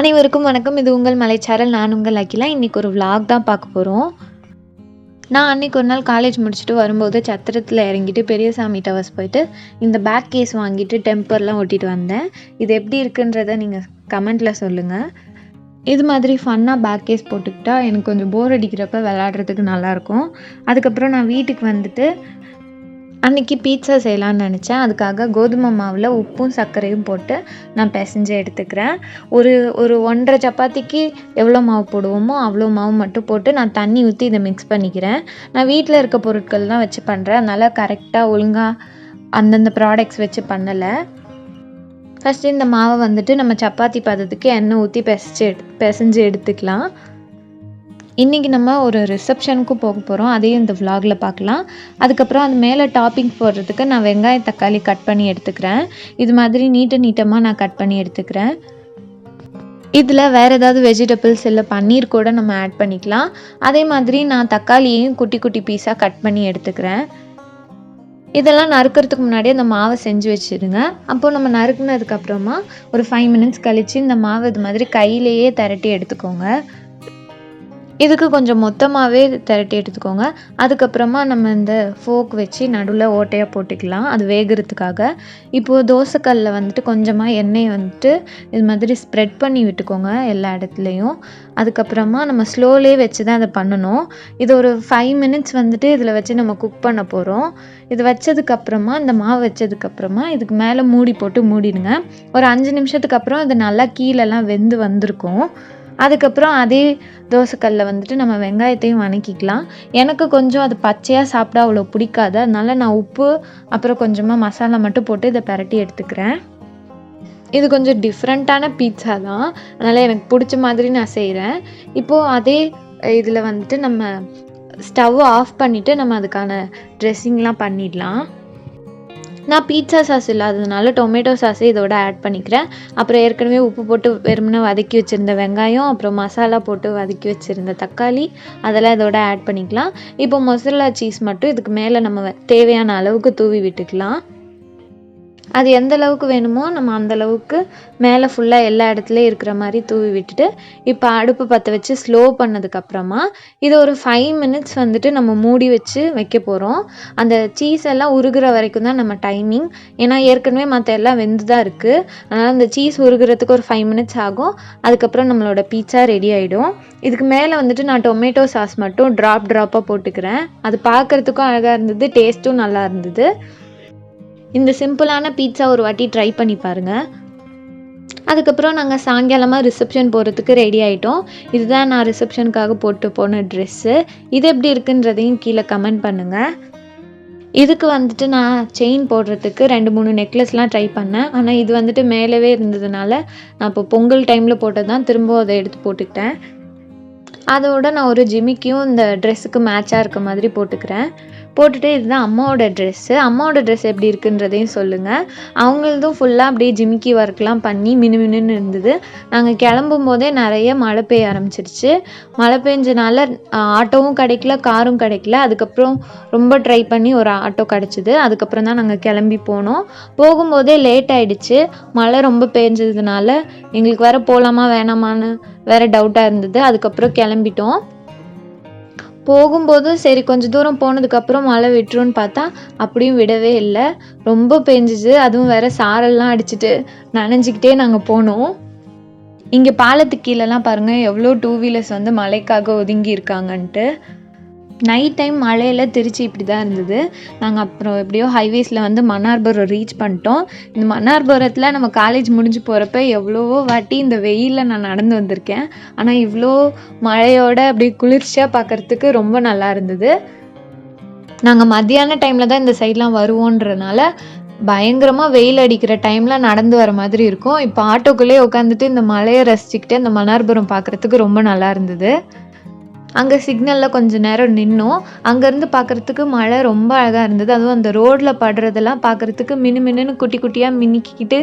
அனைவருக்கும் வணக்கம். இது உங்கள் மலைச்சாரல். நான் உங்கள் அகிலா. இன்றைக்கி ஒரு vlog தான் பார்க்க போகிறோம். நான் அன்றைக்கி ஒரு நாள் காலேஜ் முடிச்சுட்டு வரும்போது சத்திரத்தில் இறங்கிட்டு பெரியசாமி டவர்ஸ் போயிட்டு இந்த பேக் கேஸ் வாங்கிட்டு டெம்பர்லாம் ஒட்டிட்டு வந்தேன். இது எப்படி இருக்குன்றதை நீங்கள் கமெண்ட்டில் சொல்லுங்கள். இது மாதிரி ஃபன்னாக பேக் கேஸ் போட்டுக்கிட்டா எனக்கு கொஞ்சம் போர் அடிக்கிறப்ப விளாட்றதுக்கு நல்லாயிருக்கும். அதுக்கப்புறம் நான் வீட்டுக்கு வந்துட்டு அன்றைக்கி பீட்சா செய்யலான்னு நினச்சேன். அதுக்காக கோதுமை மாவில் உப்பும் சர்க்கரையும் போட்டு நான் பிசைஞ்சு எடுத்துக்கிறேன். ஒரு 1.5 சப்பாத்திக்கு எவ்வளோ மாவு போடுவோமோ அவ்வளோ மாவு மட்டும் போட்டு நான் தண்ணி ஊற்றி இதை மிக்ஸ் பண்ணிக்கிறேன். நான் வீட்டில் இருக்க பொருட்கள் தான் வச்சு பண்ணுறேன். அதனால் கரெக்டாக ஒழுங்காக அந்தந்த ப்ராடக்ட்ஸ் வச்சு பண்ணலை. ஃபஸ்ட்டு இந்த மாவை வந்துட்டு நம்ம சப்பாத்தி பதத்துக்கு எண்ணெய் ஊற்றி பிசைஞ்சு எடுத்துக்கலாம். இன்றைக்கி நம்ம ஒரு ரிசப்ஷனுக்கும் போக போகிறோம். அதையும் இந்த vlogல பார்க்கலாம். அதுக்கப்புறம் அது மேலே டாப்பிங் போடுறதுக்கு நான் வெங்காயம் தக்காளி கட் பண்ணி எடுத்துக்கிறேன். இது மாதிரி நீட்டமாக நான் கட் பண்ணி எடுத்துக்கிறேன். இதில் வேறு ஏதாவது வெஜிடபிள்ஸ் இல்லை பன்னீர் கூட நம்ம ஆட் பண்ணிக்கலாம். அதே மாதிரி நான் தக்காளியையும் குட்டி குட்டி பீஸாக கட் பண்ணி எடுத்துக்கிறேன். இதெல்லாம் நறுக்கிறதுக்கு முன்னாடியே அந்த மாவை செஞ்சு வச்சுருங்க. அப்போது நம்ம நறுக்குனதுக்கப்புறமா ஒரு 5 மினிட்ஸ் கழித்து இந்த மாவு இது மாதிரி கையிலேயே திரட்டி எடுத்துக்கோங்க. இதுக்கு கொஞ்சம் மொத்தமாகவே திரட்டி எடுத்துக்கோங்க. அதுக்கப்புறமா நம்ம இந்த ஃபோக் வச்சு நடுவில் ஓட்டையாக போட்டுக்கலாம், அது வேகிறதுக்காக. இப்போது தோசைக்கல்லில் வந்துட்டு கொஞ்சமாக எண்ணெயை வந்துட்டு இது மாதிரி ஸ்ப்ரெட் பண்ணி விட்டுக்கோங்க எல்லா இடத்துலையும். அதுக்கப்புறமா நம்ம ஸ்லோலே வச்சு தான் அதை பண்ணணும். இது ஒரு 5 மினிட்ஸ் வந்துட்டு இதில் வச்சு நம்ம குக் பண்ண போகிறோம். இது வச்சதுக்கப்புறமா இந்த மாவு வச்சதுக்கப்புறமா இதுக்கு மேலே மூடி போட்டு மூடிடுங்க. ஒரு 5 நிமிஷத்துக்கு அப்புறம் இது நல்லா கீழெல்லாம் வெந்து வந்திருக்கும். அதுக்கப்புறம் அதே தோசைக்கல்லில் வந்துட்டு நம்ம வெங்காயத்தையும் வதக்கிக்கலாம். எனக்கு கொஞ்சம் அது பச்சையாக சாப்பிட அவ்வளோ பிடிக்காது. அதனால் நான் உப்பு அப்புறம் கொஞ்சமாக மசாலா மட்டும் போட்டு இதை பிரட்டி எடுத்துக்கிறேன். இது கொஞ்சம் டிஃப்ரெண்ட்டான பீட்சா தான், அதனால் எனக்கு பிடிச்ச மாதிரி நான் செய்கிறேன். இப்போது அதே இதில் வந்துட்டு நம்ம ஸ்டவ் ஆஃப் பண்ணிவிட்டு நம்ம அதுக்கான ட்ரெஸ்ஸிங்லாம் பண்ணிடலாம். நான் பீட்சா சாஸ் இல்லாததுனால டொமேட்டோ சாஸை இதோட ஆட் பண்ணிக்கிறேன். அப்புறம் ஏற்கனவே உப்பு போட்டு வெறுமனே வதக்கி வச்சுருந்த வெங்காயம், அப்புறம் மசாலா போட்டு வதக்கி வச்சுருந்த தக்காளி, அதெல்லாம் இதோட ஆட் பண்ணிக்கலாம். இப்போ மொசரல்லா சீஸ் மட்டும் இதுக்கு மேலே நம்ம தேவையான அளவுக்கு தூவி விட்டுக்கலாம். அது எந்த அளவுக்கு வேணுமோ நம்ம அந்தளவுக்கு மேலே ஃபுல்லாக எல்லா இடத்துலையும் இருக்கிற மாதிரி தூவி விட்டுட்டு இப்போ அடுப்பு பற்ற வச்சு ஸ்லோ பண்ணதுக்கப்புறமா இது ஒரு 5 மினிட்ஸ் வந்துட்டு நம்ம மூடி வச்சு வைக்க போகிறோம். அந்த சீஸ் எல்லாம் உருகிற வரைக்கும் தான் நம்ம டைமிங். ஏன்னா ஏற்கனவே மற்ற எல்லாம் வெந்து தான் இருக்குது. அதனால் அந்த சீஸ் உருகிறதுக்கு ஒரு 5 மினிட்ஸ் ஆகும். அதுக்கப்புறம் நம்மளோட பீட்சா ரெடி ஆகிடும். இதுக்கு மேலே வந்துட்டு நான் டொமேட்டோ சாஸ் மட்டும் ட்ராப்பாக போட்டுக்கிறேன். அது பார்க்குறதுக்கும் அழகாக இருந்தது, டேஸ்ட்டும் நல்லா இருந்தது. இந்த சிம்பிளான பீட்சா ஒரு வாட்டி ட்ரை பண்ணி பாருங்கள். அதுக்கப்புறம் நாங்கள் சாயங்காலமாக ரிசப்ஷன் போகிறதுக்கு ரெடி ஆகிட்டோம். இதுதான் நான் ரிசப்ஷனுக்காக போட்டு போன ட்ரெஸ்ஸு. இது எப்படி இருக்குன்றதையும் கீழே கமெண்ட் பண்ணுங்கள். இதுக்கு வந்துட்டு நான் செயின் போடுறதுக்கு 2-3 நெக்லஸ்லாம் ட்ரை பண்ணேன். ஆனால் இது வந்துட்டு மேலவே இருந்ததுனால நான் இப்போ பொங்கல் டைமில் போட்டது தான் திரும்ப அதை எடுத்து போட்டுக்கிட்டேன். அதோட நான் ஒரு ஜிமிக்கியும் இந்த ட்ரெஸ்ஸுக்கு மேட்சாக இருக்க மாதிரி போட்டுக்கிறேன். போட்டுட்டு இதுதான் அம்மாவோட ட்ரெஸ்ஸு. அம்மாவோட ட்ரெஸ் எப்படி இருக்குன்றதையும் சொல்லுங்கள். அவங்களதும் ஃபுல்லாக அப்படியே ஜிமிக்கி ஒர்க்லாம் பண்ணி மினுமினுன்னு இருந்தது. நாங்கள் கிளம்பும் போதே நிறைய மழை பெய்ய ஆரம்பிச்சிருச்சு. மழை பெஞ்சனால ஆட்டோவும் கிடைக்கல, காரும் கிடைக்கல. அதுக்கப்புறம் ரொம்ப ட்ரை பண்ணி ஒரு ஆட்டோ கிடச்சிது. அதுக்கப்புறம் தான் நாங்கள் கிளம்பி போனோம். போகும்போதே லேட் ஆகிடுச்சு. மழை ரொம்ப பெஞ்சதுனால எங்களுக்கு வேறு போகலாமா வேணாமான்னு வேறு டவுட்டாக இருந்தது. அதுக்கப்புறம் கிளம்பிட்டோம். போகும்போது சரி கொஞ்சம் தூரம் போனதுக்கப்புறம் மழை விட்டுருன்னு பார்த்தா அப்படியும் விடவே இல்லை. ரொம்ப பெஞ்சிச்சு. அதுவும் வேறு சாரல்லாம் அடிச்சுட்டு நனைஞ்சிக்கிட்டே நாங்கள் போனோம். இங்கே பாலத்துக்கு கீழெல்லாம் பாருங்கள் எவ்வளோ 2 வீலர்ஸ் வந்து மழைக்காக ஒதுங்கி இருக்காங்கன்ட்டு. நைட் டைம் மழையில் திருச்சி இப்படி தான் இருந்தது. நாங்கள் அப்புறம் எப்படியோ ஹைவேஸில் வந்து மன்னார்புரம் ரீச் பண்ணிட்டோம். இந்த மன்னார்புரத்தில் நம்ம காலேஜ் முடிஞ்சு போகிறப்ப எவ்வளவோ வாட்டி இந்த வெயிலில் நான் நடந்து வந்திருக்கேன். ஆனால் இவ்வளோ மழையோட அப்படி குளிர்ச்சியாக பார்க்குறதுக்கு ரொம்ப நல்லா இருந்தது. நாங்கள் மத்தியான டைமில் தான் இந்த சைட்லாம் வருவோன்றனால பயங்கரமாக வெயில் அடிக்கிற டைமில் நடந்து வர மாதிரி இருக்கும். இப்போ ஆட்டோக்குள்ளேயே உட்காந்துட்டு இந்த மழையை ரசிச்சுக்கிட்டு இந்த மன்னார்புரம் பார்க்குறதுக்கு ரொம்ப நல்லா இருந்தது. அங்கே சிக்னலில் கொஞ்சம் நேரம் நின்னோம். அங்கேருந்து பார்க்குறதுக்கு மழை ரொம்ப அழகாக இருந்தது. அதுவும் அந்த ரோட்டில் படுறதெல்லாம் பார்க்குறதுக்கு மினுமினுன்னு குட்டி குட்டியாக மினுக்கிக்கிட்டு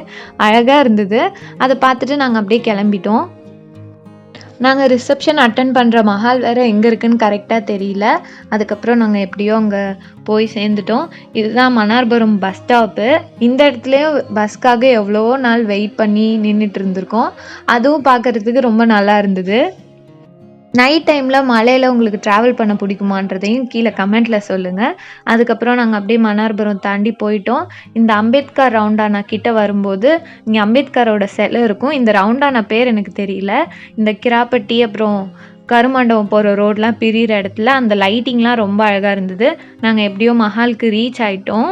அழகாக இருந்தது. அதை பார்த்துட்டு நாங்கள் அப்படியே கிளம்பிட்டோம். நாங்கள் ரிசப்ஷன் அட்டன் பண்ணுற மஹால் வேறு எங்கே இருக்குதுன்னு கரெக்டாக தெரியல. அதுக்கப்புறம் நாங்கள் எப்படியோ அங்கே போய் சேர்ந்துட்டோம். இதுதான் மன்னார்புரம் பஸ் ஸ்டாப்பு. இந்த இடத்துலையும் பஸ்க்காக எவ்வளவோ நாள் வெயிட் பண்ணி நின்றுட்டு இருந்திருக்கோம். அதுவும் பார்க்குறதுக்கு ரொம்ப நல்லா இருந்தது. நைட் டைமில் மலையில் உங்களுக்கு ட்ராவல் பண்ண பிடிக்குமான்றதையும் கீழே கமெண்ட்டில் சொல்லுங்கள். அதுக்கப்புறம் நாங்கள் அப்படியே மன்னார்புரம் தாண்டி போயிட்டோம். இந்த அம்பேத்கர் ரவுண்டானா கிட்ட வரும்போது இங்கே அம்பேத்கரோட சிலை இருக்கும். இந்த ரவுண்டானா பேர் எனக்கு தெரியல. இந்த கிராப்பட்டி அப்புறம் கருமண்டபம் போகிற ரோடெலாம் பிரிகிற இடத்துல அந்த லைட்டிங்லாம் ரொம்ப அழகாக இருந்தது. நாங்கள் எப்படியோ மஹாலுக்கு ரீச் ஆகிட்டோம்.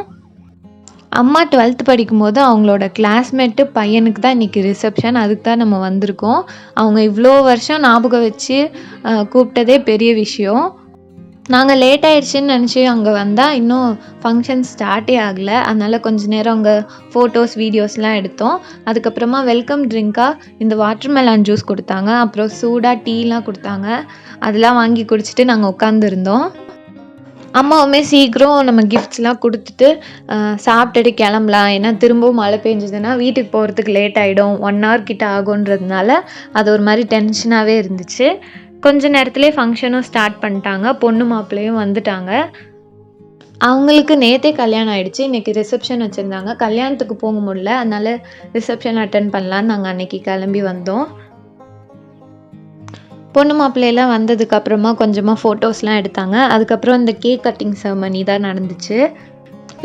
அம்மா 12th படிக்கும்போது அவங்களோட கிளாஸ்மேட்டு பையனுக்கு தான் இன்றைக்கி ரிசப்ஷன். அதுக்கு தான் நம்ம வந்திருக்கோம். அவங்க இவ்வளோ வருஷம் ஞாபகம் வச்சு கூப்பிட்டதே பெரிய விஷயம். நாங்கள் லேட் ஆகிடுச்சின்னு நினச்சி அங்கே வந்தால் இன்னும் ஃபங்க்ஷன் ஸ்டார்ட்டே ஆகலை. அதனால் கொஞ்சம் நேரம் அங்கே ஃபோட்டோஸ் வீடியோஸ்லாம் எடுத்தோம். அதுக்கப்புறமா வெல்கம் ட்ரிங்காக இந்த வாட்டர்மெலான் ஜூஸ் கொடுத்தாங்க. அப்புறம் சூடாக டீலாம் கொடுத்தாங்க. அதெல்லாம் வாங்கி குடிச்சிட்டு நாங்கள் உட்காந்துருந்தோம். அம்மாவுமே சீக்கிரம் நம்ம கிஃப்ட்ஸ்லாம் கொடுத்துட்டு சாப்பிட்டுட்டு கிளம்பலாம். ஏன்னா திரும்பவும் மழை பெஞ்சதுன்னா வீட்டுக்கு போகிறதுக்கு லேட் ஆகிடும். 1 hour கிட்ட ஆகுன்றதுனால அது ஒரு மாதிரி டென்ஷனாகவே இருந்துச்சு. கொஞ்ச நேரத்துலேயே ஃபங்க்ஷனும் ஸ்டார்ட் பண்ணிட்டாங்க. பொண்ணு மாப்பிள்ளையும் வந்துட்டாங்க. அவங்களுக்கு நேற்றே கல்யாணம் ஆகிடுச்சு. இன்றைக்கி ரிசப்ஷன் வச்சுருந்தாங்க. கல்யாணத்துக்கு போக முடியல. அதனால் ரிசப்ஷன் அட்டன் பண்ணலான்னு நாங்கள் அன்றைக்கி கிளம்பி வந்தோம். பொண்ணு மாப்பிள்ளையெல்லாம் வந்ததுக்கப்புறமா கொஞ்சமாக ஃபோட்டோஸ்லாம் எடுத்தாங்க. அதுக்கப்புறம் இந்த கேக் கட்டிங் செரமனி தான் நடந்துச்சு.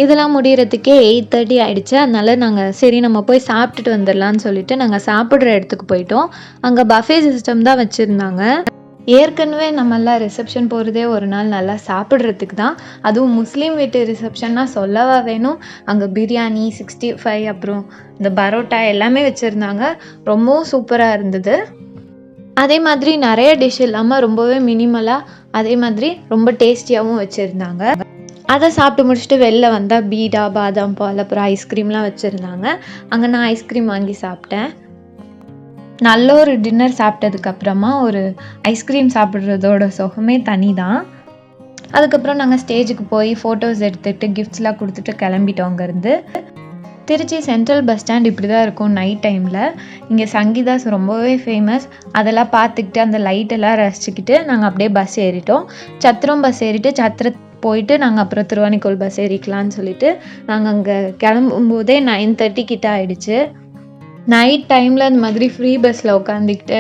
இதெல்லாம் முடிகிறதுக்கே 8:30 ஆகிடுச்சு. அதனால் நாங்கள் சரி நம்ம போய் சாப்பிட்டுட்டு வந்துடலான்னு சொல்லிட்டு நாங்கள் சாப்பிட்ற இடத்துக்கு போயிட்டோம். அங்கே பஃபே சிஸ்டம் தான் வச்சுருந்தாங்க. ஏற்கனவே நம்மெல்லாம் ரிசப்ஷன் போகிறதே ஒரு நாள் நல்லா சாப்பிட்றதுக்கு தான். அதுவும் முஸ்லீம் வீட்டு ரிசப்ஷன்னா சொல்லவா வேணும். அங்கே பிரியாணி, 65 அப்புறம் இந்த பரோட்டா எல்லாமே வச்சுருந்தாங்க. ரொம்பவும் சூப்பராக இருந்தது. அதே மாதிரி நிறைய டிஷ் இல்லாமல் ரொம்பவே மினிமலாக அதே மாதிரி ரொம்ப டேஸ்டியாகவும் வச்சுருந்தாங்க. அதை சாப்பிட்டு முடிச்சுட்டு வெளில வந்தால் பீடா, பாதாம் பால் அப்புறம் ஐஸ்கிரீம்லாம் வச்சுருந்தாங்க. அங்கே நான் ஐஸ்கிரீம் வாங்கி சாப்பிட்டேன். நல்ல ஒரு டின்னர் சாப்பிட்டதுக்கப்புறமா ஒரு ஐஸ்கிரீம் சாப்பிட்றதோட சுகமே தனி தான். அதுக்கப்புறம் நாங்கள் ஸ்டேஜுக்கு போய் ஃபோட்டோஸ் எடுத்துகிட்டு கிஃப்ட்ஸ்லாம் கொடுத்துட்டு கிளம்பிட்டோம் அங்கேருந்து. திருச்சி சென்ட்ரல் பஸ் ஸ்டாண்ட் இப்படி தான் இருக்கும் நைட் டைமில். இங்கே சங்கீதாஸ் ரொம்பவே ஃபேமஸ். அதெல்லாம் பார்த்துக்கிட்டு அந்த லைட்டெல்லாம் ரசிச்சுக்கிட்டு நாங்கள் அப்படியே பஸ் ஏறிட்டோம். சத்திரம் பஸ் ஏறிட்டு சத்திரம் போயிட்டு நாங்கள் அப்புறம் திருவானைக்கோல் பஸ் ஏறிக்கலான்னு சொல்லிட்டு நாங்கள் அங்கே கிளம்பும்போதே 9:30 கிட்ட ஆகிடுச்சு. நைட் டைமில் அந்த மாதிரி ஃப்ரீ பஸ்ஸில் உட்காந்துக்கிட்டு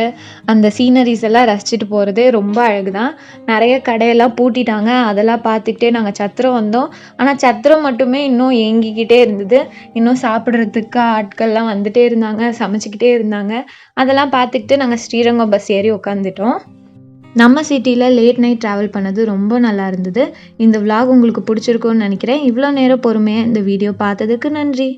அந்த சீனரிஸ் எல்லாம் ரசிச்சுட்டு போகிறதே ரொம்ப அழகு தான். நிறைய கடையெல்லாம் பூட்டிட்டாங்க. அதெல்லாம் பார்த்துக்கிட்டே நாங்கள் சத்திரம் வந்தோம். ஆனால் சத்திரம் மட்டுமே இன்னும் ஏங்கிக்கிட்டே இருந்தது. இன்னும் சாப்பிட்றதுக்கு ஆட்கள்லாம் வந்துகிட்டே இருந்தாங்க, சமைச்சிக்கிட்டே இருந்தாங்க. அதெல்லாம் பார்த்துக்கிட்டு நாங்கள் ஸ்ரீரங்கம் பஸ் ஏறி உட்காந்துட்டோம். நம்ம சிட்டியில் லேட் நைட் ட்ராவல் பண்ணது ரொம்ப நல்லா இருந்தது. இந்த விலாக் உங்களுக்கு பிடிச்சிருக்குன்னு நினைக்கிறேன். இவ்வளோ நேரம் பொறுமையாக இந்த வீடியோ பார்த்ததுக்கு நன்றி.